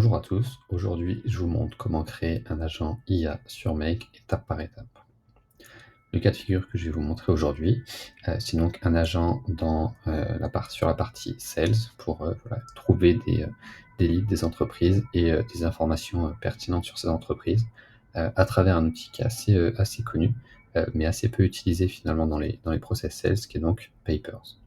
Bonjour à tous, aujourd'hui je vous montre comment créer un agent IA sur Make étape par étape. Le cas de figure que je vais vous montrer aujourd'hui, c'est donc un agent sur la partie Sales pour voilà, trouver des leads, des entreprises et des informations pertinentes sur ces entreprises à travers un outil qui est assez connu, mais assez peu utilisé finalement dans les process Sales, qui est donc Papers.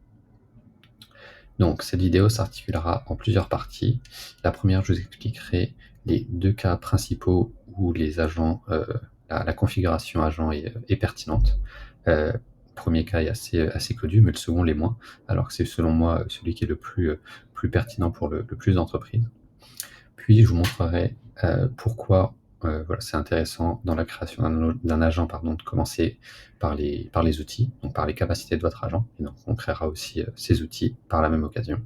Donc cette vidéo s'articulera en plusieurs parties. La première, je vous expliquerai les 2 cas principaux où les agents, la configuration agent est pertinente. Le 1er cas est assez connu, mais le second l'est moins, alors que c'est selon moi, celui qui est le plus pertinent pour le plus d'entreprises. Puis je vous montrerai, pourquoi, voilà, c'est intéressant dans la création d'un agent pardon, de commencer par les outils, donc par les capacités de votre agent, et donc on créera aussi, ces outils par la même occasion.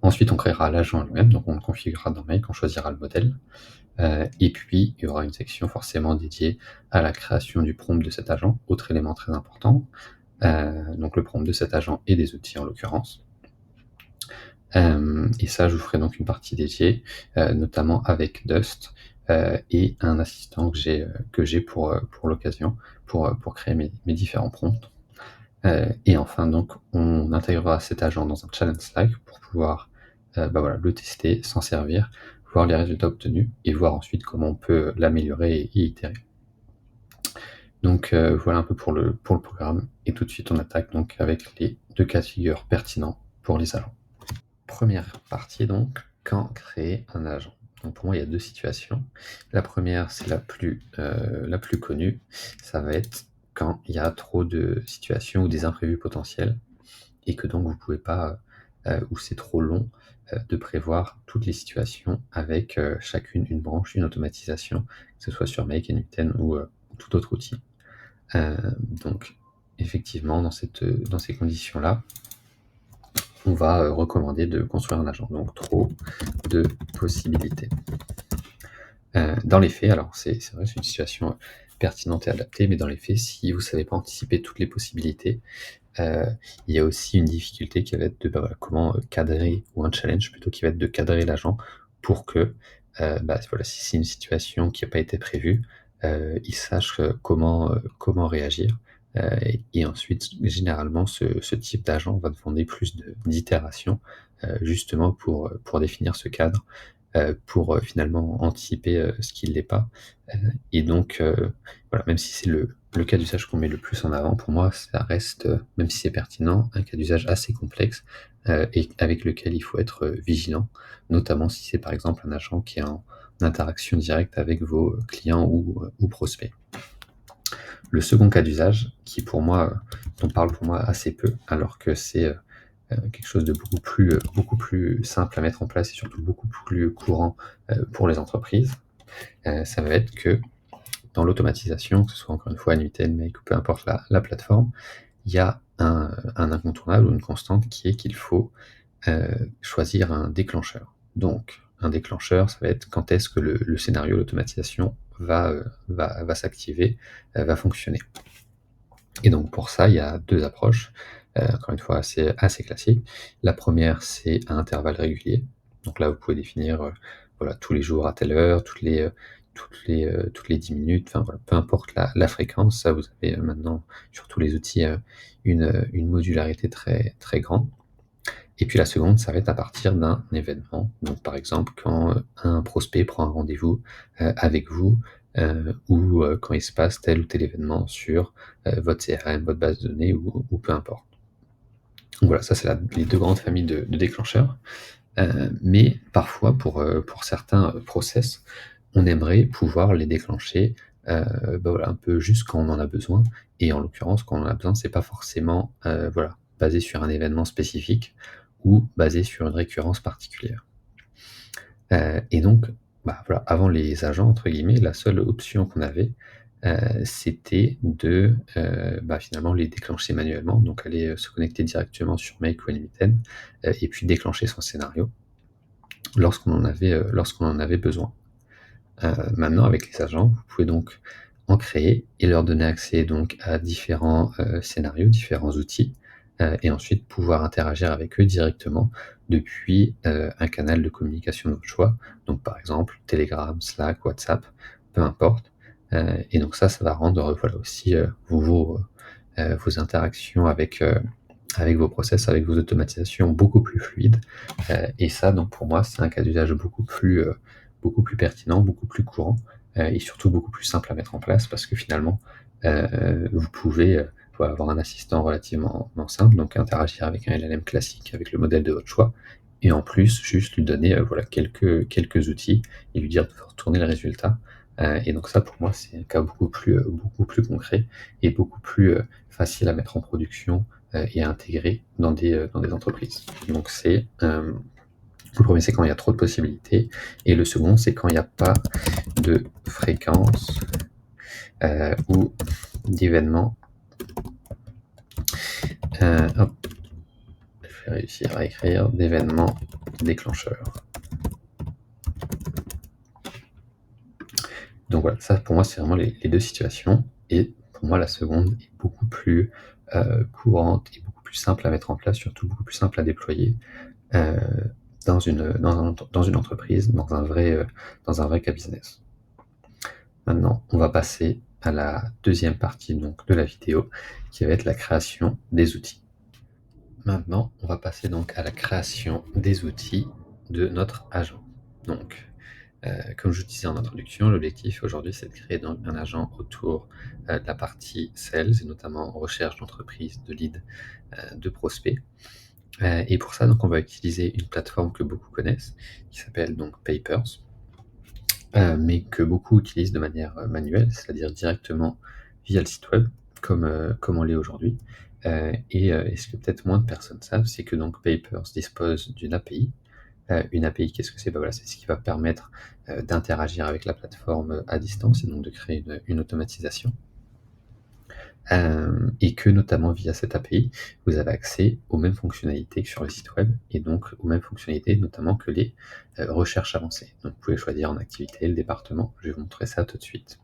Ensuite, on créera l'agent lui-même, donc on le configurera dans Make, on choisira le modèle, et puis il y aura une section forcément dédiée à la création du prompt de cet agent, autre élément très important, donc le prompt de cet agent et des outils en l'occurrence. Et ça, je vous ferai donc une partie dédiée, notamment avec Dust, et un assistant que j'ai pour l'occasion, pour créer mes différents prompts. Et enfin donc, on intégrera cet agent dans un challenge Slack pour pouvoir, voilà, le tester, s'en servir, voir les résultats obtenus et voir ensuite comment on peut l'améliorer et itérer. Donc, voilà un peu pour le programme, et tout de suite on attaque donc avec les 2 cas de figure pertinents pour les agents. Première partie donc, quand créer un agent? Donc pour moi, il y a 2 situations. La première, c'est la plus connue, ça va être quand il y a trop de situations ou des imprévus potentiels et que donc vous pouvez pas, ou c'est trop long, de prévoir toutes les situations avec, chacune une branche, une automatisation, que ce soit sur Make, N8N ou tout autre outil. Donc effectivement, dans ces conditions-là, on va recommander de construire un agent, donc trop de possibilités. Dans les faits, alors c'est vrai, c'est une situation pertinente et adaptée, mais dans les faits, si vous ne savez pas anticiper toutes les possibilités, il y a aussi une difficulté qui va être de, voilà, comment cadrer, ou un challenge plutôt, qui va être de cadrer l'agent pour que, voilà, si c'est une situation qui n'a pas été prévue, il sache comment réagir. Et ensuite, généralement, ce type d'agent va demander plus d'itérations, justement pour définir ce cadre, pour finalement anticiper ce qui ne l'est pas. Et donc, voilà, même si c'est le cas d'usage qu'on met le plus en avant, pour moi, ça reste, même si c'est pertinent, un cas d'usage assez complexe, et avec lequel il faut être vigilant, notamment si c'est par exemple un agent qui est en interaction directe avec vos clients ou prospects. Le second cas d'usage, qui pour moi, dont parle pour moi assez peu, alors que c'est quelque chose de beaucoup plus simple à mettre en place et surtout beaucoup plus courant pour les entreprises, ça va être que dans l'automatisation, que ce soit encore une fois N8N, Make ou peu importe la plateforme, il y a un incontournable ou une constante qui est qu'il faut choisir un déclencheur. Donc un déclencheur, ça va être quand est-ce que le scénario, l'automatisation va s'activer, va fonctionner. Et donc pour ça, il y a 2 approches, encore une fois assez classiques. La première, c'est à intervalles réguliers. Donc là, vous pouvez définir, voilà, tous les jours à telle heure, toutes les 10 minutes, enfin voilà, peu importe la fréquence. Ça, vous avez maintenant sur tous les outils, une modularité très, très grande. Et puis la seconde, ça va être à partir d'un événement. Donc par exemple, quand, un prospect prend un rendez-vous, avec vous, ou, quand il se passe tel ou tel événement sur, votre CRM, votre base de données ou peu importe. Donc voilà, ça c'est les 2 grandes familles de déclencheurs. Mais parfois pour certains, process, on aimerait pouvoir les déclencher, voilà, un peu juste quand on en a besoin, et en l'occurrence, quand on en a besoin, c'est pas forcément, voilà, basé sur un événement spécifique ou basé sur une récurrence particulière. Et donc, voilà, avant les agents entre guillemets, la seule option qu'on avait, c'était de, finalement les déclencher manuellement, donc aller, se connecter directement sur Make ou N8N, et puis déclencher son scénario lorsqu'on en avait besoin. Maintenant avec les agents, vous pouvez donc en créer et leur donner accès donc à différents, scénarios, différents outils, et ensuite pouvoir interagir avec eux directement depuis, un canal de communication de votre choix. Donc par exemple Telegram, Slack, WhatsApp, peu importe. Et donc ça va rendre, voilà aussi, vos interactions avec vos process, avec vos automatisations beaucoup plus fluides. Et ça donc pour moi, c'est un cas d'usage beaucoup plus pertinent, beaucoup plus courant, et surtout beaucoup plus simple à mettre en place parce que finalement, vous pouvez, voilà, avoir un assistant relativement simple, donc interagir avec un LLM classique, avec le modèle de votre choix et en plus juste lui donner, voilà quelques outils et lui dire de retourner le résultat. Et donc ça pour moi, c'est un cas beaucoup plus concret et beaucoup plus, facile à mettre en production, et à intégrer dans des entreprises. Donc c'est, le premier c'est quand il y a trop de possibilités et le second, c'est quand il n'y a pas de fréquence, ou d'événements. Hop, je vais réussir à écrire d'événements déclencheurs. Donc voilà, ça pour moi c'est vraiment les deux situations et pour moi la seconde est beaucoup plus, courante et beaucoup plus simple à mettre en place, surtout beaucoup plus simple à déployer, heu, dans une entreprise, dans un vrai cas business. Maintenant, on va passer à la deuxième partie donc de la vidéo, qui va être la création des outils. Maintenant, on va passer donc à la création des outils de notre agent. Donc, comme je vous disais en introduction, l'objectif aujourd'hui, c'est de créer donc un agent autour, de la partie sales et notamment recherche d'entreprise, de leads, de prospects. Et pour ça, donc on va utiliser une plateforme que beaucoup connaissent, qui s'appelle donc Papers. Mais que beaucoup utilisent de manière, manuelle, c'est-à-dire directement via le site web, comme on l'est aujourd'hui. Et ce que peut-être moins de personnes savent, c'est que donc Papers dispose d'une API. Une API, qu'est-ce que c'est? Bah, voilà, c'est ce qui va permettre, d'interagir avec la plateforme, à distance et donc de créer une automatisation. Et que notamment via cette API, vous avez accès aux mêmes fonctionnalités que sur le site web et donc aux mêmes fonctionnalités notamment que les, recherches avancées. Donc vous pouvez choisir en activité le département, je vais vous montrer ça tout de suite.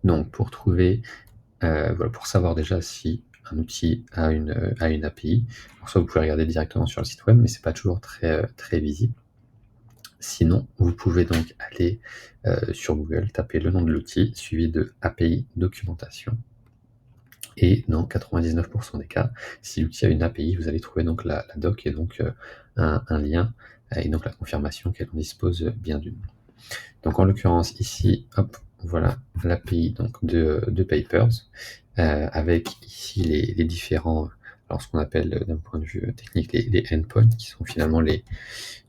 Donc pour trouver, voilà, pour savoir déjà si un outil a une API, alors soit vous pouvez regarder directement sur le site web, mais c'est pas toujours très visible. Sinon, vous pouvez donc aller, sur Google, taper le nom de l'outil suivi de API documentation. Et dans 99 des cas, si l'outil a une API, vous allez trouver donc la doc et donc, un lien, et donc la confirmation qu'elle en dispose, bien d'une. Donc en l'occurrence ici, hop, voilà l'API donc de Papers, avec ici les différents, alors ce qu'on appelle, d'un point de vue, technique les endpoints qui sont finalement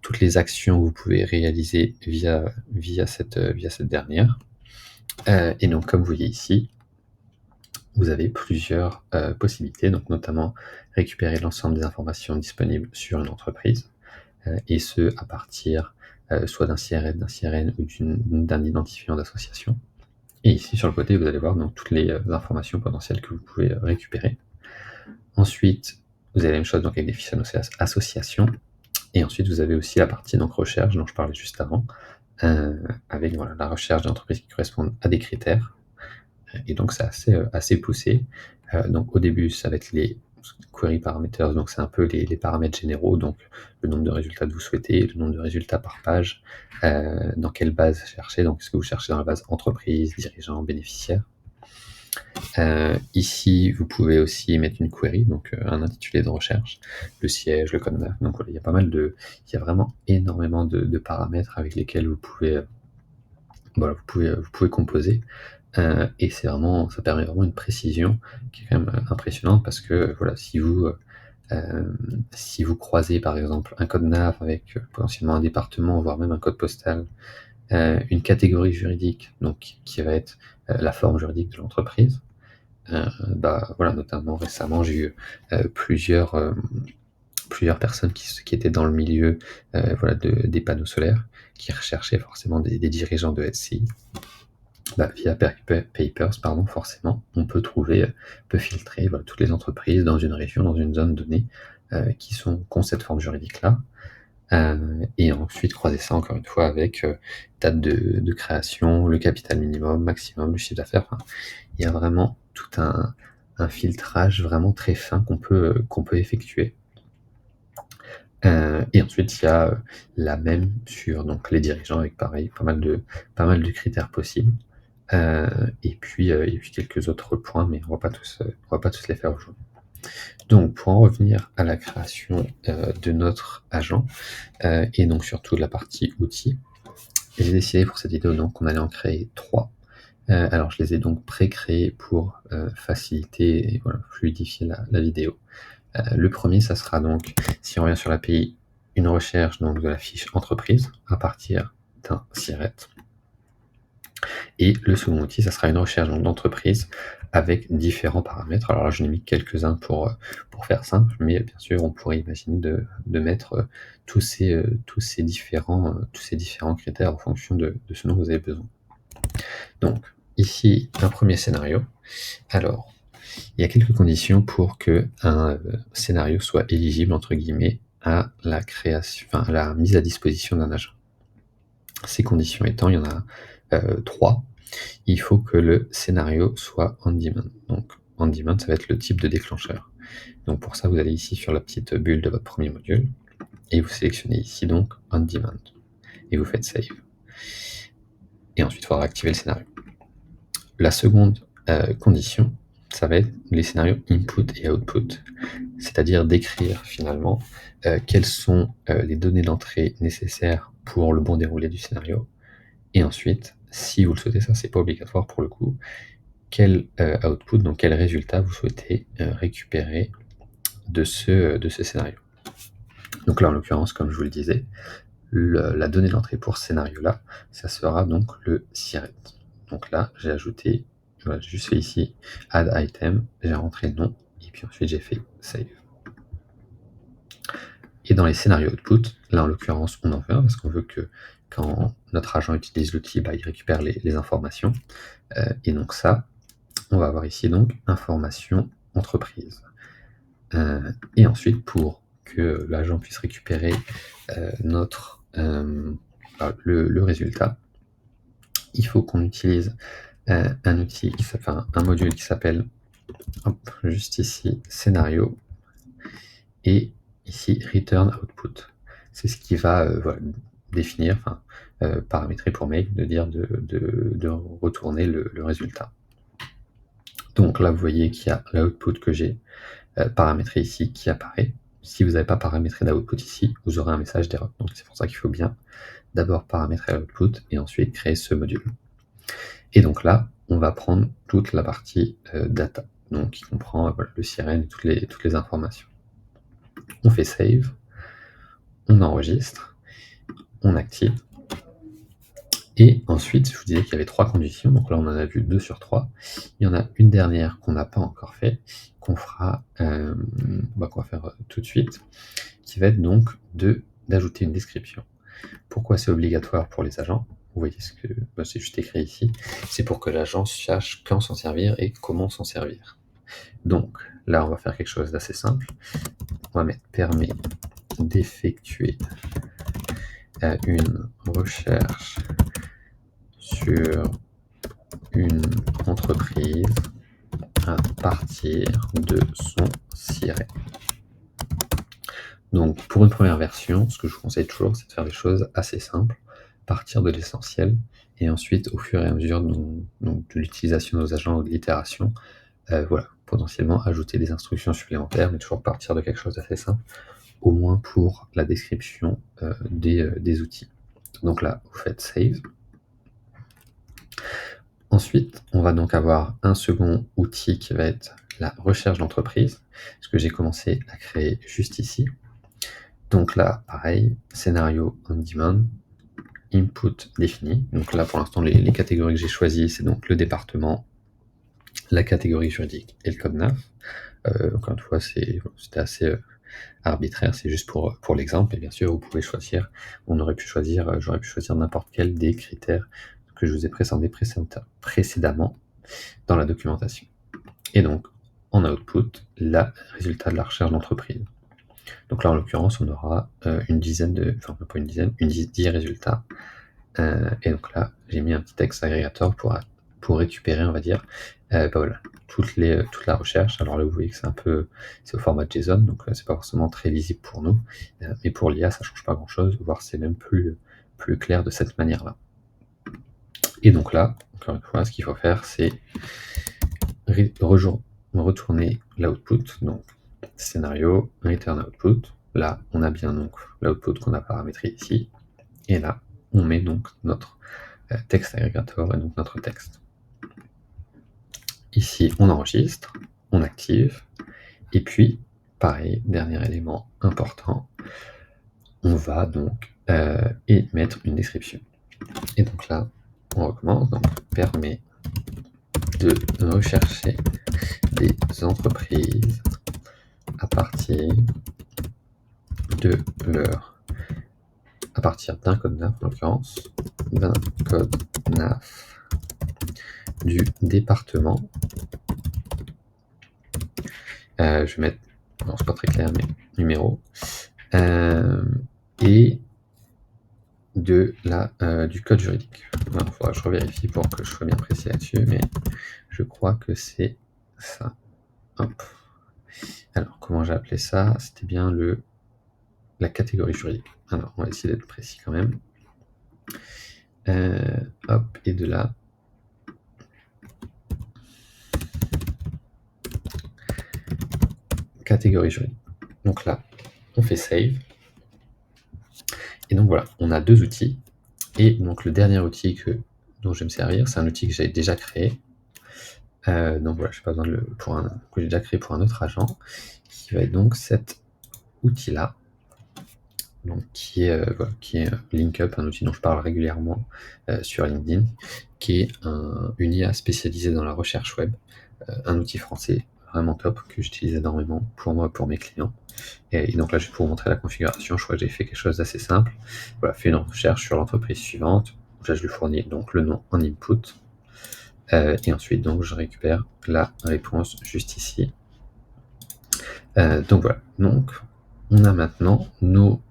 toutes les actions que vous pouvez réaliser via cette dernière. Et donc comme vous voyez ici, vous avez plusieurs, possibilités, donc notamment récupérer l'ensemble des informations disponibles sur une entreprise, et ce à partir, soit d'un CRN ou d'un identifiant d'association. Et ici sur le côté, vous allez voir donc toutes les, informations potentielles que vous pouvez, récupérer. Ensuite, vous avez la même chose donc avec des fichiers associations et ensuite vous avez aussi la partie donc recherche dont je parlais juste avant, avec voilà la recherche d'entreprises qui correspondent à des critères. Et donc c'est assez poussé. Donc au début, ça va être les query parameters, donc c'est un peu les paramètres généraux, donc le nombre de résultats que vous souhaitez, le nombre de résultats par page, dans quelle base chercher, donc est-ce que vous cherchez dans la base entreprise, dirigeants, bénéficiaires? Ici, vous pouvez aussi mettre une query, donc un intitulé de recherche, le siège, le code NAF, donc voilà, il y a vraiment énormément de paramètres avec lesquels vous pouvez, voilà, vous pouvez composer. Et ça permet vraiment une précision qui est quand même, impressionnante parce que, voilà, si vous croisez par exemple un code NAF avec, potentiellement un département, voire même un code postal, une catégorie juridique, donc qui va être, la forme juridique de l'entreprise, bah, voilà, notamment récemment, j'ai eu, plusieurs personnes qui étaient dans le milieu, voilà, des panneaux solaires, qui recherchaient forcément des dirigeants de SCI. Bah, via Papers, pardon, forcément, on peut trouver, peut filtrer, voilà, toutes les entreprises dans une région, dans une zone donnée, qui ont cette forme juridique-là. Et ensuite croiser ça encore une fois avec, date de création, le capital minimum, maximum, le chiffre d'affaires, enfin, il y a vraiment tout un filtrage vraiment très fin qu'on peut effectuer. Et ensuite, il y a, la même sur donc les dirigeants avec pareil, pas mal de critères possibles. Heu et puis quelques autres points, mais on va pas tous les faire aujourd'hui. Donc pour en revenir à la création, de notre agent, et donc surtout de la partie outils, j'ai décidé pour cette vidéo donc qu'on allait en créer 3. Alors je les ai donc pré-créés pour, faciliter et voilà, fluidifier la vidéo. Le premier, ça sera donc, si on revient sur l'API, une recherche donc de la fiche entreprise à partir d'un siret. Et le second outil, ça sera une recherche donc d'entreprise avec différents paramètres. Alors là, j'en ai mis quelques-uns pour faire simple, mais bien sûr, on pourrait imaginer de mettre, tous ces différents critères en fonction de ce dont vous avez besoin. Donc ici, un premier scénario. Alors, il y a quelques conditions pour qu'un, scénario soit «éligible» entre guillemets à la création, enfin à la mise à disposition d'un agent. Ces conditions étant, il y en a, 3. Il faut que le scénario soit on demand. Donc on demand, ça va être le type de déclencheur. Donc pour ça, vous allez ici sur la petite bulle de votre premier module et vous sélectionnez ici donc on demand et vous faites save. Et ensuite, il faudra activer le scénario. La seconde, condition, ça va être les scénarios input et output, c'est-à-dire d'écrire finalement, quelles sont, les données d'entrée nécessaires pour le bon déroulé du scénario et ensuite, si vous le souhaitez, ça c'est pas obligatoire pour le coup, quel, output, donc quel résultat vous souhaitez, récupérer de ce scénario. Donc là, en l'occurrence, comme je vous le disais, la donnée d'entrée pour ce scénario-là, ça sera donc le siret. Donc là, j'ai ajouté, voilà, j'ai juste fait ici add item, j'ai rentré le nom et puis ensuite j'ai fait save. Et dans les scénarios output, là en l'occurrence on en veut un parce qu'on veut que quand notre agent utilise l'outil, il récupère les informations. Et donc ça, on va avoir ici donc information entreprise. Et ensuite pour que l'agent puisse récupérer notre le résultat, il faut qu'on utilise un outil un module qui s'appelle, hop, juste ici, scénario et ici return output. C'est ce qui va voilà, définir, paramétrer pour Make, de dire de retourner le résultat. Donc là, vous voyez qu'il y a l'output que j'ai paramétré ici qui apparaît. Si vous n'avez pas paramétré d'output ici, vous aurez un message d'erreur. Donc c'est pour ça qu'il faut bien d'abord paramétrer l'output et ensuite créer ce module. Et donc là, on va prendre toute la partie data, donc qui comprend le sirène et toutes les informations. On fait save, on enregistre, on active. Et ensuite, je vous disais qu'il y avait 3 conditions, donc là on en a vu 2 sur 3. Il y en a une dernière qu'on n'a pas encore fait, qu'on fera, qu'on va faire tout de suite, qui va être donc d'ajouter une description. Pourquoi c'est obligatoire pour les agents? Vous voyez c'est juste écrit ici, c'est pour que l'agent sache quand s'en servir et comment s'en servir. Donc là, on va faire quelque chose d'assez simple. On va mettre permet d'effectuer une recherche sur une entreprise à partir de son siret. Donc pour une première version, ce que je vous conseille toujours, c'est de faire des choses assez simples, partir de l'essentiel, et ensuite, au fur et à mesure de l'utilisation de nos agents ou de l'itération, potentiellement ajouter des instructions supplémentaires, mais toujours partir de quelque chose d'assez simple, au moins pour la description des outils. Donc là, vous faites save. Ensuite, on va donc avoir un second outil qui va être la recherche d'entreprise, ce que j'ai commencé à créer juste ici. Donc là, pareil, scénario on demand, input défini. Donc là, pour l'instant, les catégories que j'ai choisies, c'est donc le département, la catégorie juridique et le code NAF. Encore une fois, c'était assez arbitraire, c'est juste pour l'exemple. Et bien sûr, vous pouvez choisir, j'aurais pu choisir n'importe quel des critères que je vous ai présentés précédemment dans la documentation. Et donc, en output, le résultat de la recherche d'entreprise. Donc là, en l'occurrence, on aura une dizaine pas une dizaine, 10 résultats. Et donc là, j'ai mis un petit texte agrégateur pour pour récupérer, on va dire, voilà, toute la recherche. Alors là, vous voyez que c'est au format JSON, donc c'est pas forcément très lisible pour nous, mais pour l'IA, ça change pas grand-chose, voire c'est même plus clair de cette manière-là. Et donc là, encore une fois, ce qu'il faut faire, c'est retourner l'output, donc scénario, return output. Là, on a bien donc l'output qu'on a paramétré ici, et là, on met donc notre texte agrégateur et donc notre texte. Ici, on enregistre, on active, et puis, pareil, dernier élément important, on va donc mettre une description. Et donc là, on recommence, donc permet de rechercher des entreprises à partir d'un code NAF, en l'occurrence, d'un code NAF du département. Je vais mettre, non, c'est pas très clair, mais numéro. Et du code juridique. Il faudra que je revérifie pour que je sois bien précis là-dessus, mais je crois que c'est ça. Hop. Alors, comment j'ai appelé ça? C'était bien la catégorie juridique. Alors, on va essayer d'être précis quand même. Hop, et de là. Catégorie juridique. Donc là, on fait save. Et donc voilà, on a deux outils. Et donc le dernier outil dont je vais me servir, c'est un outil que j'avais déjà créé. Donc voilà, je n'ai pas besoin que j'ai déjà créé pour un autre agent, qui va être donc cet outil-là, donc qui est LinkUp, un outil dont je parle régulièrement sur LinkedIn, qui est une IA spécialisée dans la recherche web, un outil français vraiment top que j'utilise énormément pour moi, pour mes clients. Et donc là, je vais vous montrer la configuration. Je crois que j'ai fait quelque chose d'assez simple. Voilà, fait une recherche sur l'entreprise suivante. Là, je lui fournis donc le nom en input. Et ensuite, donc, je récupère la réponse juste ici. Donc voilà. Donc, on a maintenant nos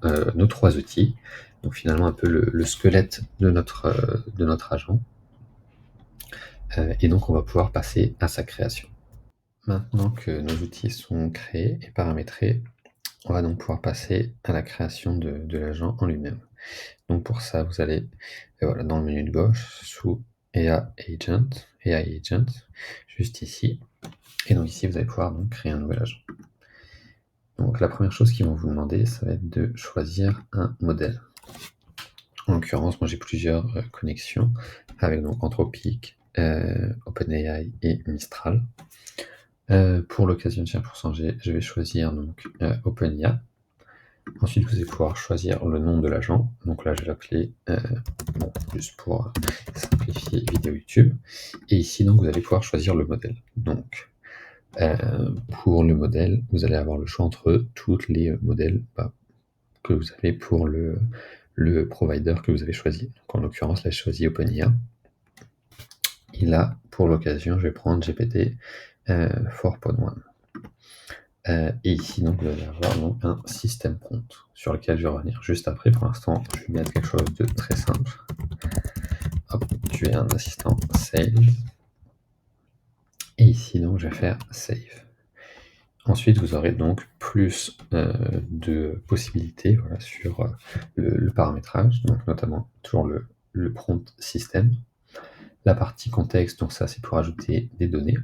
trois outils. Donc finalement, un peu le squelette de notre agent. Et donc, on va pouvoir passer à sa création. Maintenant que nos outils sont créés et paramétrés, on va donc pouvoir passer à la création de l'agent en lui-même. Donc pour ça, vous allez voilà, dans le menu de gauche, sous AI Agent, juste ici. Et donc ici, vous allez pouvoir donc créer un nouvel agent. Donc la première chose qu'ils vont vous demander, ça va être de choisir un modèle. En l'occurrence, moi j'ai plusieurs connexions avec donc Anthropic, OpenAI et Mistral. Pour l'occasion de 100%G, je vais choisir donc OpenIA. Ensuite, vous allez pouvoir choisir le nom de l'agent. Donc là, je vais l'appeler, juste pour simplifier, vidéo YouTube. Et ici, donc, vous allez pouvoir choisir le modèle. Donc, pour le modèle, vous allez avoir le choix entre tous les modèles que vous avez pour le provider que vous avez choisi. Donc, en l'occurrence, là, j'ai choisi OpenIA. Et là, pour l'occasion, je vais prendre GPT 4.1. Et ici, donc, vous allez avoir donc, un système prompt sur lequel je vais revenir juste après. Pour l'instant, je vais mettre quelque chose de très simple. Hop, tu es un assistant sales. Et ici, donc, je vais faire save. Ensuite, vous aurez donc plus de possibilités voilà, sur le paramétrage, donc notamment toujours le prompt système. La partie contexte, donc ça, c'est pour ajouter des données.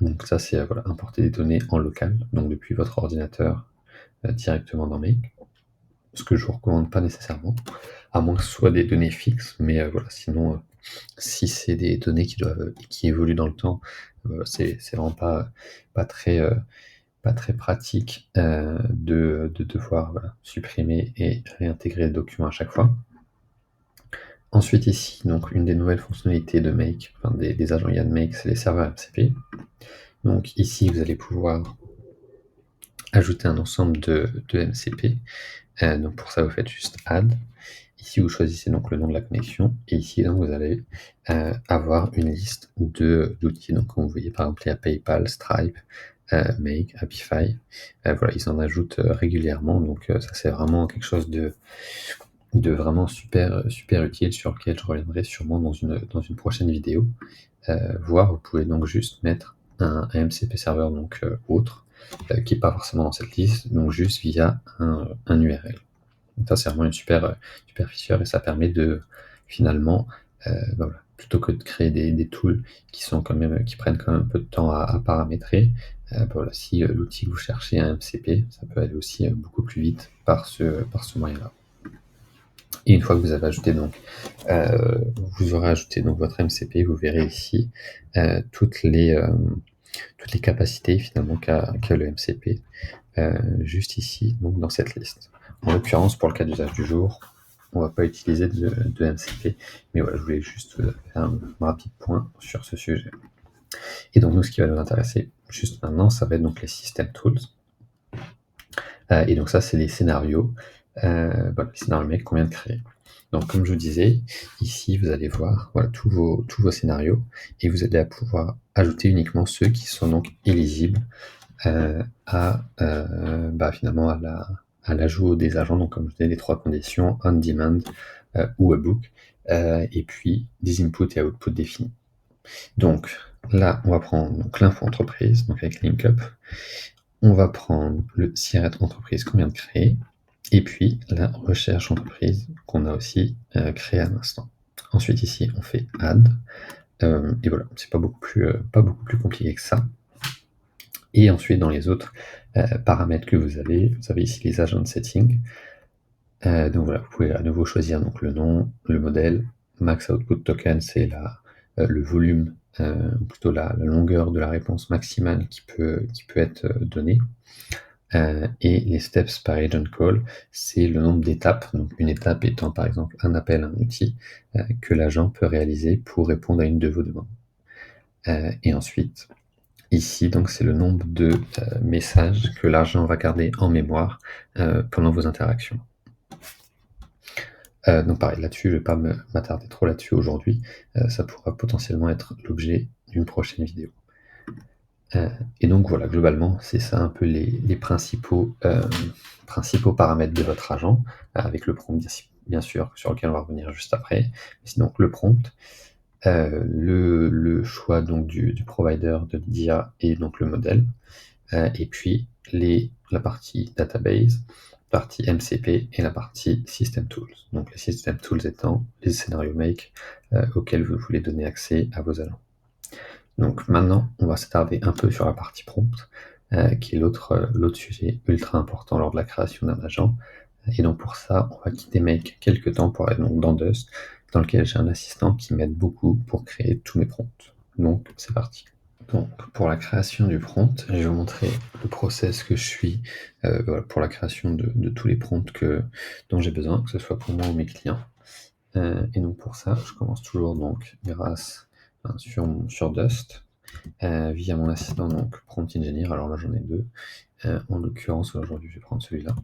Donc ça, c'est voilà, importer des données en local, donc depuis votre ordinateur directement dans Make. Ce que je vous recommande pas nécessairement, à moins que ce soit des données fixes, mais voilà, sinon, si c'est des données qui évoluent dans le temps, c'est vraiment pas très pratique de devoir voilà, supprimer et réintégrer le document à chaque fois. Ensuite ici, donc une des nouvelles fonctionnalités de Make, enfin des agents IA de Make, c'est les serveurs MCP. Donc ici, vous allez pouvoir ajouter un ensemble de MCP. Donc pour ça, vous faites juste Add. Ici, vous choisissez donc le nom de la connexion. Et ici, donc, vous allez avoir une liste d'outils. Donc, comme vous voyez, par exemple, il y a PayPal, Stripe, Make, Happify. Voilà, ils en ajoutent régulièrement. Donc, ça, c'est vraiment quelque chose vraiment super utile sur lequel je reviendrai sûrement dans une prochaine vidéo. Voire vous pouvez donc juste mettre un MCP serveur donc autre, qui est pas forcément dans cette liste, donc juste via un URL. Donc ça, c'est vraiment une super feature et ça permet de finalement, bah, voilà, plutôt que de créer des tools qui prennent quand même un peu de temps à paramétrer, bah, voilà, si l'outil que vous cherchez est un MCP, ça peut aller aussi beaucoup plus vite par ce moyen-là. Et une fois que vous avez ajouté donc, vous aurez ajouté donc votre MCP, vous verrez ici toutes les capacités finalement qu'a le MCP, juste ici, donc dans cette liste. En l'occurrence, pour le cas d'usage du jour, on va pas utiliser de MCP, mais voilà, je voulais juste faire un rapide point sur ce sujet. Et donc nous, ce qui va nous intéresser juste maintenant, ça va être donc les System Tools. Et donc ça, c'est les scénarios, voilà, les scénarios make qu'on vient de créer. Donc comme je vous disais, ici vous allez voir voilà, tous vos scénarios et vous allez pouvoir ajouter uniquement ceux qui sont donc éligibles finalement à l'ajout des agents. Donc comme je disais, les 3 conditions, on demand ou webhook, et puis des inputs et outputs définis. Donc là, on va prendre l'info entreprise, donc avec LinkUp. On va prendre le SIRET entreprise qu'on vient de créer, et puis la recherche entreprise qu'on a aussi créée à l'instant. Ensuite ici, on fait add, et voilà, c'est pas beaucoup plus compliqué que ça. Et ensuite, dans les autres paramètres que vous avez ici les agent settings. Donc voilà, vous pouvez à nouveau choisir donc le nom, le modèle. Max output token, c'est le volume, plutôt la longueur de la réponse maximale qui peut être donnée. Et les steps par agent call, c'est le nombre d'étapes, donc une étape étant par exemple un appel à un outil que l'agent peut réaliser pour répondre à une de vos demandes. Et ensuite, ici, donc c'est le nombre de messages que l'agent va garder en mémoire pendant vos interactions. Donc pareil, là-dessus, je ne vais pas m'attarder trop là-dessus aujourd'hui. Ça pourra potentiellement être l'objet d'une prochaine vidéo. Et donc voilà, globalement, c'est ça un peu les principaux paramètres de votre agent, avec le prompt bien sûr, sur lequel on va revenir juste après. C'est donc le prompt, le choix donc du provider de l'IA et donc le modèle, et puis la partie database, partie MCP et la partie System Tools. Donc les System Tools étant les scénarios make auxquels vous voulez donner accès à vos agents. Donc maintenant, on va s'attarder un peu sur la partie prompt, qui est l'autre sujet ultra important lors de la création d'un agent. Et donc pour ça, on va quitter Make quelques temps pour aller donc dans Dust, dans lequel j'ai un assistant qui m'aide beaucoup pour créer tous mes prompts. Donc c'est parti. Donc pour la création du prompt, je vais vous montrer le process que je suis voilà, pour la création de tous les prompts dont j'ai besoin, que ce soit pour moi ou mes clients. Et donc pour ça, je commence toujours donc grâce sur Dust, via mon assistant donc Prompt Engineer. Alors là j'en ai 2. En l'occurrence aujourd'hui je vais prendre celui-là.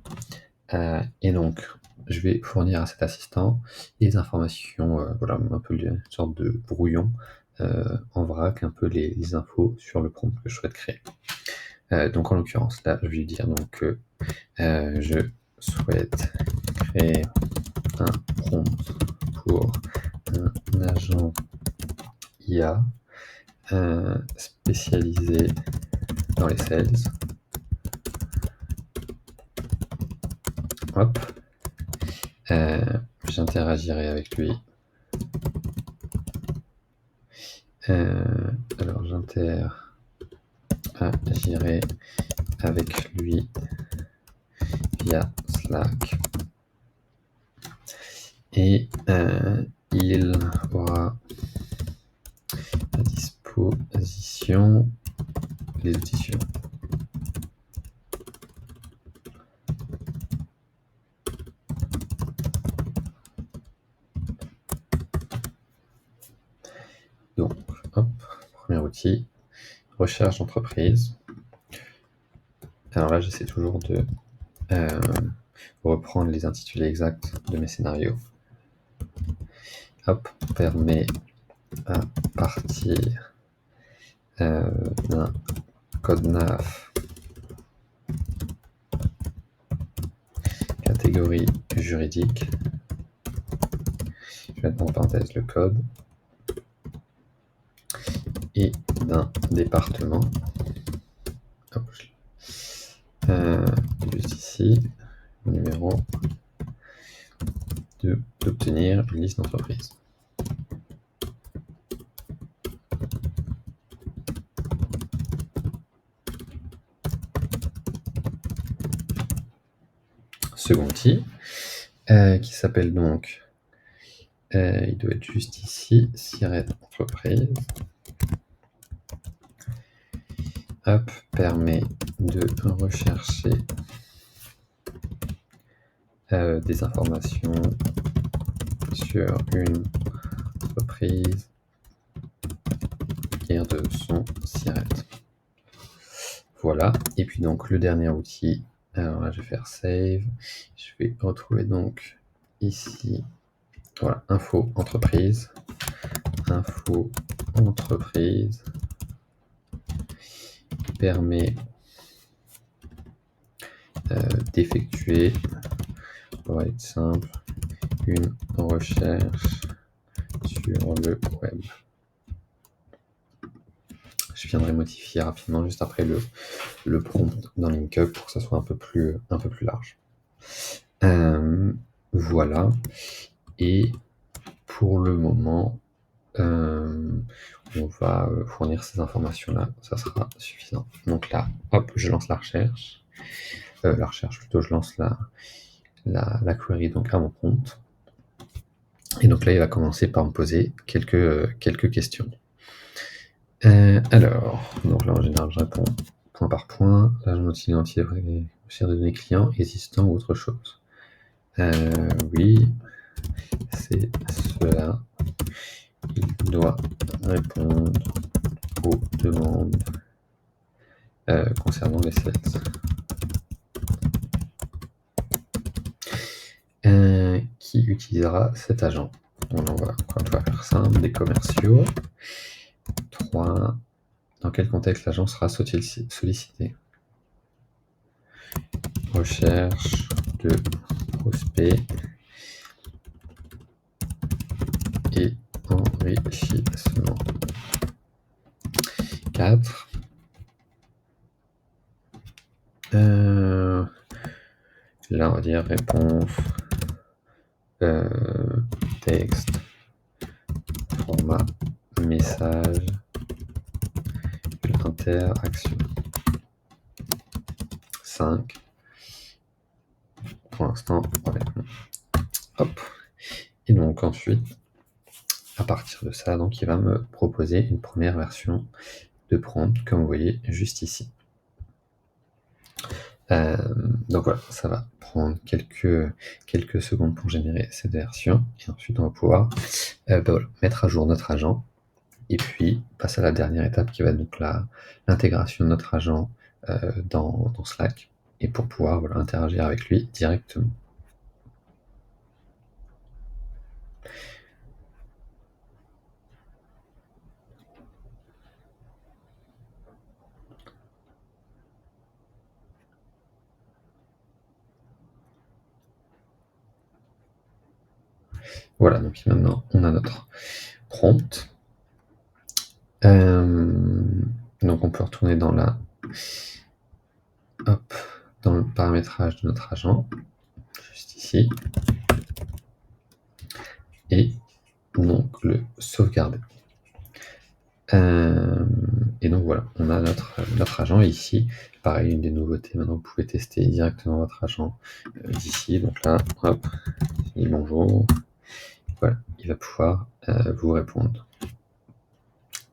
Et donc je vais fournir à cet assistant les informations, voilà, un peu une sorte de brouillon en vrac, un peu les infos sur le prompt que je souhaite créer. Donc en l'occurrence là je vais lui dire donc que je souhaite créer un prompt pour un agent IA spécialisé dans les sales. Hop. J'interagirai avec lui. Alors j'interagirai avec lui via Slack. Et il aura à disposition les outils suivants. Donc, hop, premier outil, recherche d'entreprise. Alors là, j'essaie toujours de reprendre les intitulés exacts de mes scénarios. Hop, permet à partir d'un code NAF catégorie juridique je vais mettre en parenthèse le code, et d'un département, hop, juste ici, numéro d'obtenir une liste d'entreprises. Second outil, qui s'appelle donc, il doit être juste ici, siret entreprise. Hop, permet de rechercher des informations sur une entreprise et de son siret. Voilà, et puis donc le dernier outil, alors là je vais faire save, je vais retrouver donc ici, voilà, info entreprise permet d'effectuer, pour être simple, une recherche sur le web. Je viendrai modifier rapidement juste après le prompt dans LinkUp pour que ça soit un peu plus large. Voilà, et pour le moment, on va fournir ces informations-là, ça sera suffisant. Donc là, hop, je lance la recherche. Je lance la query donc à mon prompt. Et donc là, il va commencer par me poser quelques questions. Alors, donc là en général, je réponds point par point. Là, je m'identifie des données clients existants ou autre chose. Oui, c'est cela. Il doit répondre aux demandes concernant les sales. Qui utilisera cet agent? On va faire simple, des commerciaux. 3. Dans quel contexte l'agent sera sollicité? Recherche de prospects et enrichissement. 4. Là, on va dire réponse, texte, format, message, interaction. 5. Pour l'instant, ouais. Hop. Et donc ensuite, à partir de ça, donc il va me proposer une première version de prompt, comme vous voyez juste ici. Donc voilà, ça va prendre quelques secondes pour générer cette version, et ensuite on va pouvoir mettre à jour notre agent, et puis passer à la dernière étape qui va être donc l'intégration de notre agent dans Slack, et pour pouvoir interagir avec lui directement. Voilà, donc maintenant on a notre prompt. Donc on peut retourner dans le paramétrage de notre agent, juste ici, et donc le sauvegarder. Et donc voilà, on a notre agent ici. Pareil, une des nouveautés, maintenant vous pouvez tester directement votre agent d'ici. Donc là, hop, il dit bonjour. Voilà, il va pouvoir vous répondre.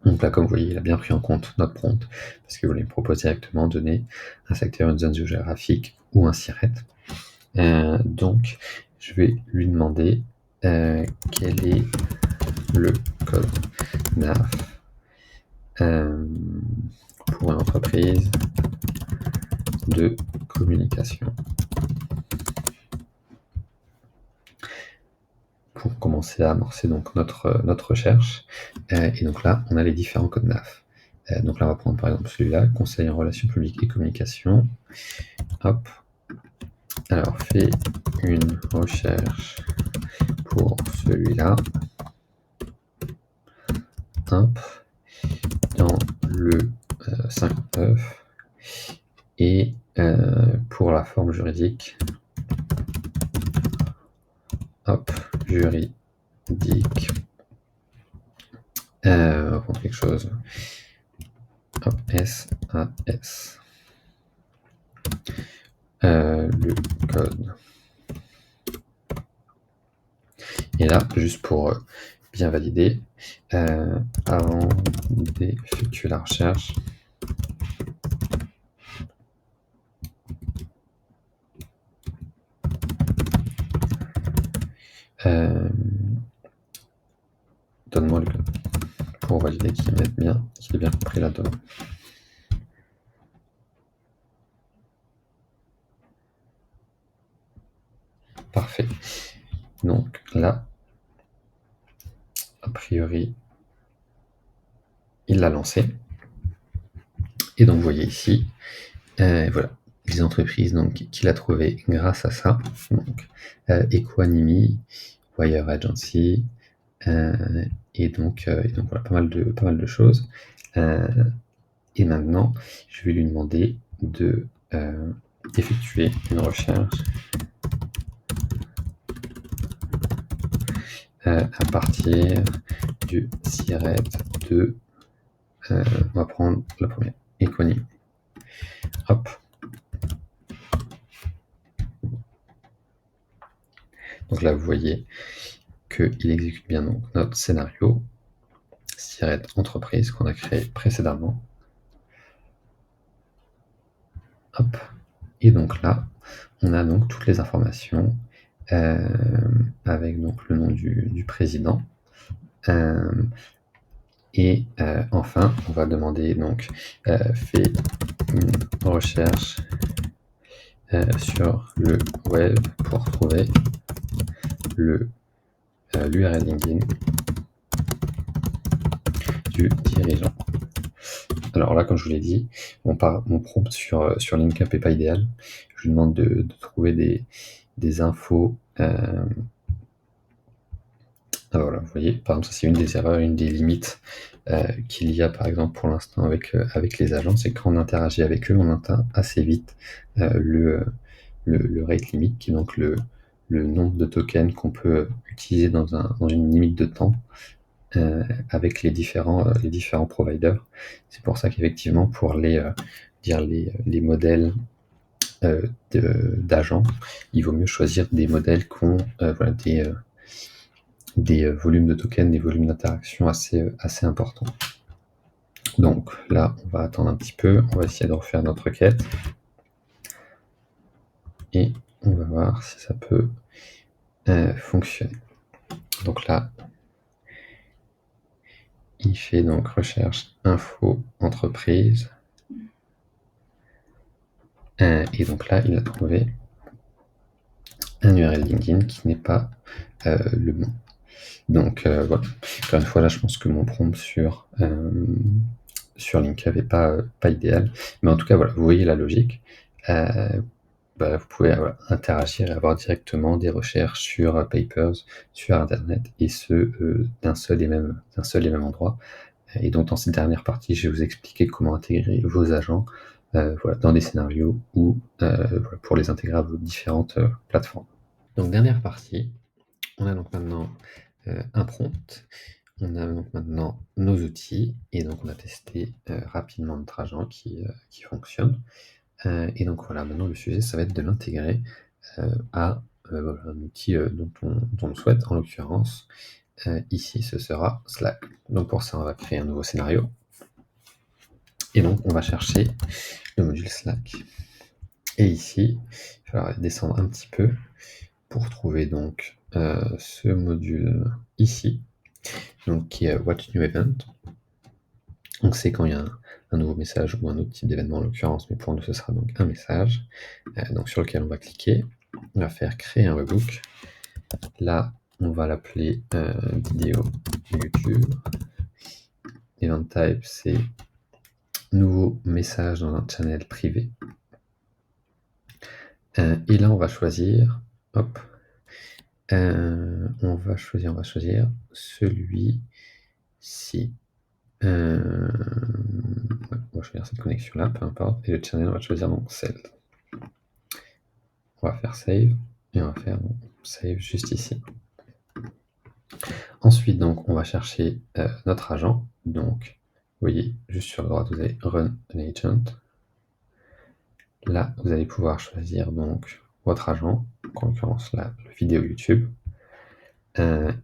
Donc là, comme vous voyez, il a bien pris en compte notre prompt, parce que vous lui proposez directement de donner un secteur, une zone géographique ou un siret. Donc, je vais lui demander quel est le code NAF pour une entreprise de communication. Pour commencer à amorcer donc notre recherche. Et donc là, on a les différents codes NAF. Donc là, on va prendre par exemple celui-là, conseil en relations publiques et communication. Hop. Alors, fais une recherche pour celui-là. Hop, dans le 59 et pour la forme juridique, hop, juridique, on va prendre quelque chose, hop, SAS, le code. Et là, juste pour bien valider, avant d'effectuer la recherche, donne-moi le code pour valider qu'il ait bien compris la demande. Parfait. Donc là, a priori, il l'a lancé. Et donc, vous voyez ici, voilà, les entreprises donc, qu'il a trouvées grâce à ça. Donc, Equanimity, Wire Agency, et donc voilà, pas mal de choses. Et maintenant, je vais lui demander d'effectuer une recherche à partir du siret de, on va prendre la première, Equanimity. Hop. Donc là, vous voyez qu'il exécute bien donc notre scénario siret entreprise qu'on a créé précédemment. Hop. Et donc là, on a donc toutes les informations avec donc le nom du président. Et enfin, on va demander donc fait une recherche sur le web pour trouver l'URL LinkedIn du dirigeant. Alors là, comme je vous l'ai dit, mon prompt sur LinkUp n'est pas idéal. Je lui demande de trouver des infos. Voilà, vous voyez, par exemple, ça c'est une des erreurs, une des limites qu'il y a par exemple pour l'instant avec les agents, c'est que quand on interagit avec eux, on atteint assez vite le rate limit, qui est donc le nombre de tokens qu'on peut utiliser dans une limite de temps avec les différents providers. C'est pour ça qu'effectivement, pour les modèles d'agents, il vaut mieux choisir des modèles qui ont des volumes de tokens, des volumes d'interaction assez importants. Donc là, on va attendre un petit peu, on va essayer de refaire notre requête et on va voir si ça peut fonctionner. Donc là, il fait donc recherche info entreprise et donc là, il a trouvé un URL LinkedIn qui n'est pas le bon. Donc voilà, encore une fois, là, je pense que mon prompt sur LinkUp n'est pas idéal. Mais en tout cas, voilà, vous voyez la logique. Vous pouvez interagir et avoir directement des recherches sur Papers, sur Internet, et ce, d'un seul et même endroit. Et donc, dans cette dernière partie, je vais vous expliquer comment intégrer vos agents dans des scénarios ou pour les intégrer à vos différentes plateformes. Donc, dernière partie, on a donc maintenant un prompt, on a donc maintenant nos outils, et donc on a testé rapidement notre agent qui fonctionne. Et donc voilà, maintenant le sujet, ça va être de l'intégrer à un outil dont on le souhaite. En l'occurrence, ici, ce sera Slack. Donc pour ça, on va créer un nouveau scénario. Et donc, on va chercher le module Slack. Et ici, il va falloir descendre un petit peu pour trouver donc ce module ici, donc qui est Watch New Event. Donc c'est quand il y a un nouveau message ou un autre type d'événement en l'occurrence, mais pour nous ce sera donc un message donc sur lequel on va cliquer. On va faire créer un webhook. Là, on va l'appeler vidéo YouTube. Event type, c'est nouveau message dans un channel privé. Et là, on va choisir, hop, On va choisir celui-ci. Ouais, on va choisir cette connexion-là, peu importe, et le channel, on va choisir donc Sales. On va faire Save, et on va faire Save juste ici. Ensuite, donc, on va chercher notre agent. Donc, vous voyez, juste sur la droite, vous avez Run an Agent. Là, vous allez pouvoir choisir donc votre agent, en l'occurrence là, le vidéo YouTube.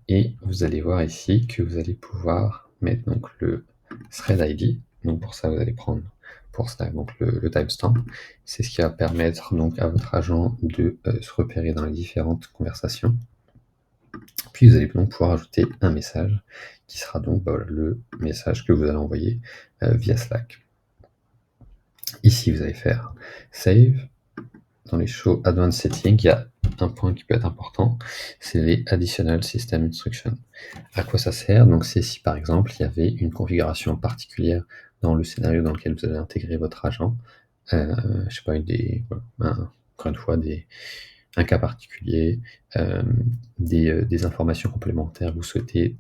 Et vous allez voir ici que vous allez pouvoir mettre donc le thread ID. Donc pour ça, vous allez prendre pour ça donc le timestamp. C'est ce qui va permettre donc à votre agent de se repérer dans les différentes conversations. Puis vous allez donc pouvoir ajouter un message qui sera donc le message que vous allez envoyer via Slack. Ici, vous allez faire Save. Dans les Show Advanced Settings, il y a un point qui peut être important, c'est les Additional System Instructions. À quoi ça sert? Donc c'est si par exemple il y avait une configuration particulière dans le scénario dans lequel vous allez intégrer votre agent, je sais pas, encore une fois, un cas particulier, des informations complémentaires que vous souhaitez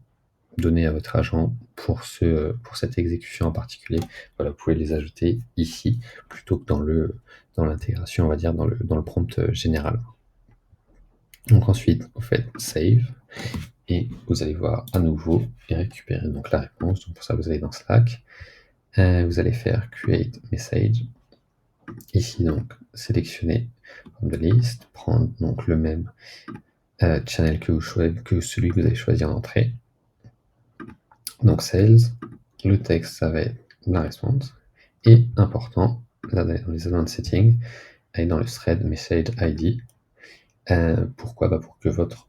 donner à votre agent pour cette exécution en particulier. Voilà, vous pouvez les ajouter ici plutôt que dans l'intégration, on va dire, dans le prompt général. Donc ensuite, vous faites Save et vous allez voir à nouveau et récupérer donc la réponse. Donc pour ça, vous allez dans Slack, vous allez faire Create Message. Ici, donc, sélectionner from the list, prendre donc le même channel que celui que vous avez choisi en entrée. Donc Sales, le texte, ça va être la réponse. Et important, là dans les advanced settings, aller dans le thread message ID. Pourquoi? Pour que votre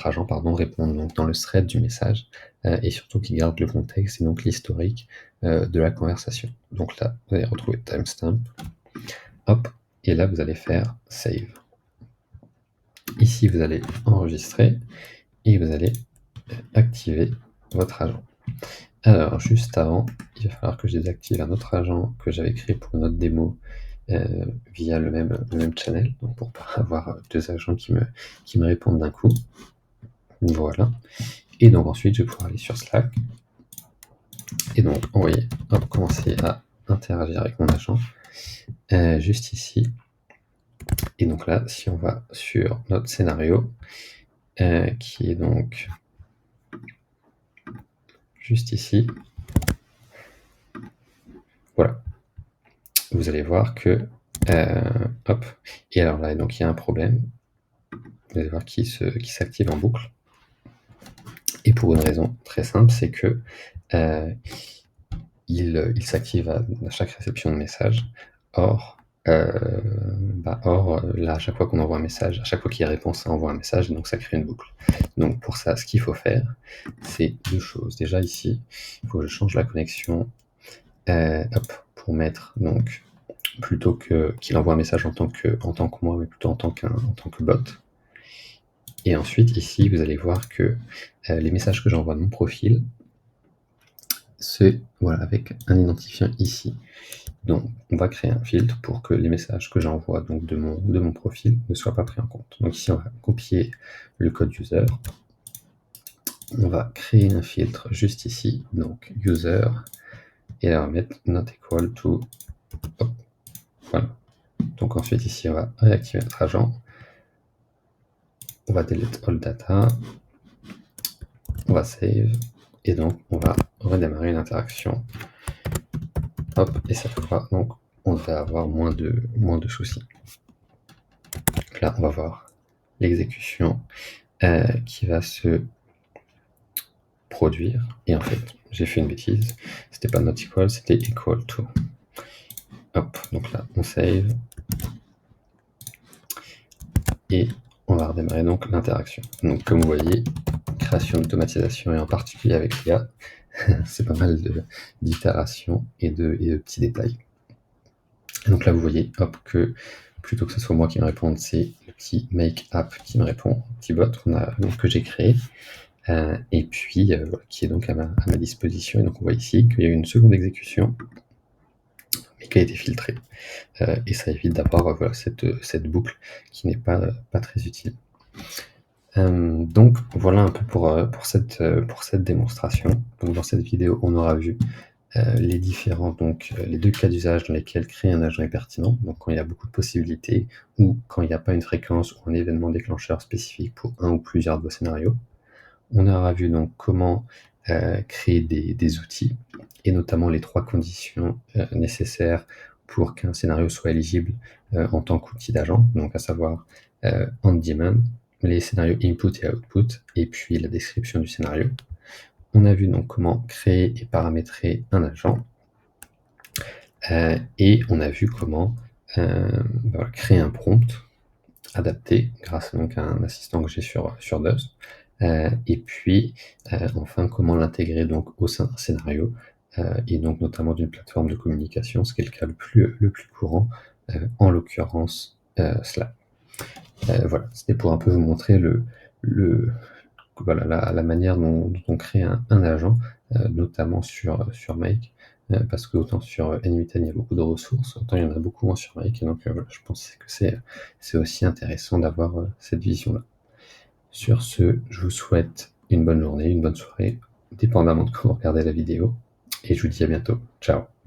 agent réponde donc dans le thread du message et surtout qu'il garde le contexte et donc l'historique de la conversation. Donc là, vous allez retrouver timestamp. Hop, et là, vous allez faire Save. Ici, vous allez enregistrer et vous allez activer votre agent. Alors, juste avant, il va falloir que je désactive un autre agent que j'avais créé pour une autre démo via le même channel, donc pour pas avoir deux agents qui me répondent d'un coup. Voilà. Et donc ensuite, je vais pouvoir aller sur Slack et donc envoyer, commencer à interagir avec mon agent juste ici. Et donc là, si on va sur notre scénario, qui est donc juste ici, voilà. Vous allez voir que, hop, et alors là, donc il y a un problème. Vous allez voir qui s'active en boucle. Et pour une raison très simple, c'est que il s'active à chaque réception de message. Or, là, à chaque fois qu'on envoie un message, à chaque fois qu'il y a réponse, ça envoie un message, et donc ça crée une boucle. Donc pour ça, ce qu'il faut faire, c'est deux choses. Déjà ici, il faut que je change la connexion, pour mettre donc plutôt qu'il envoie un message en tant que moi, mais plutôt en tant que bot. Et ensuite, ici, vous allez voir que les messages que j'envoie de mon profil, c'est voilà, avec un identifiant ici. Donc, on va créer un filtre pour que les messages que j'envoie donc de mon profil ne soient pas pris en compte. Donc ici, on va copier le code user. On va créer un filtre juste ici, donc user, et là, on va mettre not equal to. Hop, voilà. Donc ensuite, ici, on va réactiver notre agent. On va delete all data. On va save. Et donc, on va redémarrer une interaction. Hop, et cette fois, donc, on devrait avoir moins de soucis. Donc là, on va voir l'exécution qui va se produire. Et en fait, j'ai fait une bêtise. C'était pas not equal, c'était equal to. Hop, donc là, on save. Et on va redémarrer donc l'interaction. Donc, comme vous voyez, création d'automatisation et en particulier avec l'IA, c'est pas mal d'itérations et de petits détails. Et donc là, vous voyez, hop, que plutôt que ce soit moi qui me réponde, c'est le petit make app qui me répond, un petit bot que j'ai créé, et puis qui est donc à ma disposition. Et donc on voit ici qu'il y a eu une seconde exécution, mais qui a été filtrée. Et ça évite d'avoir cette boucle qui n'est pas très utile. Donc voilà un peu pour cette démonstration. Donc dans cette vidéo, on aura vu, les différents les 2 cas d'usage dans lesquels créer un agent est pertinent, donc quand il y a beaucoup de possibilités ou quand il n'y a pas une fréquence ou un événement déclencheur spécifique pour un ou plusieurs de vos scénarios. On aura vu donc comment, créer des outils et notamment les 3 conditions, nécessaires pour qu'un scénario soit éligible, en tant qu'outil d'agent, donc à savoir, on demand, les scénarios input et output et puis la description du scénario. On a vu donc comment créer et paramétrer un agent, et on a vu comment, voilà, créer un prompt adapté grâce donc à un assistant que j'ai sur Dust, et puis, enfin comment l'intégrer donc au sein d'un scénario, et donc notamment d'une plateforme de communication, ce qui est le cas le plus courant, en l'occurrence, Slack. Voilà, c'était pour un peu vous montrer le voilà la manière dont on crée un agent, notamment sur Make, parce qu'autant sur, N8N il y a beaucoup de ressources, autant il y en a beaucoup moins sur Make et donc, voilà, je pense que c'est aussi intéressant d'avoir, cette vision-là. Sur ce, je vous souhaite une bonne journée, une bonne soirée, dépendamment de quand vous regardez la vidéo et je vous dis à bientôt. Ciao.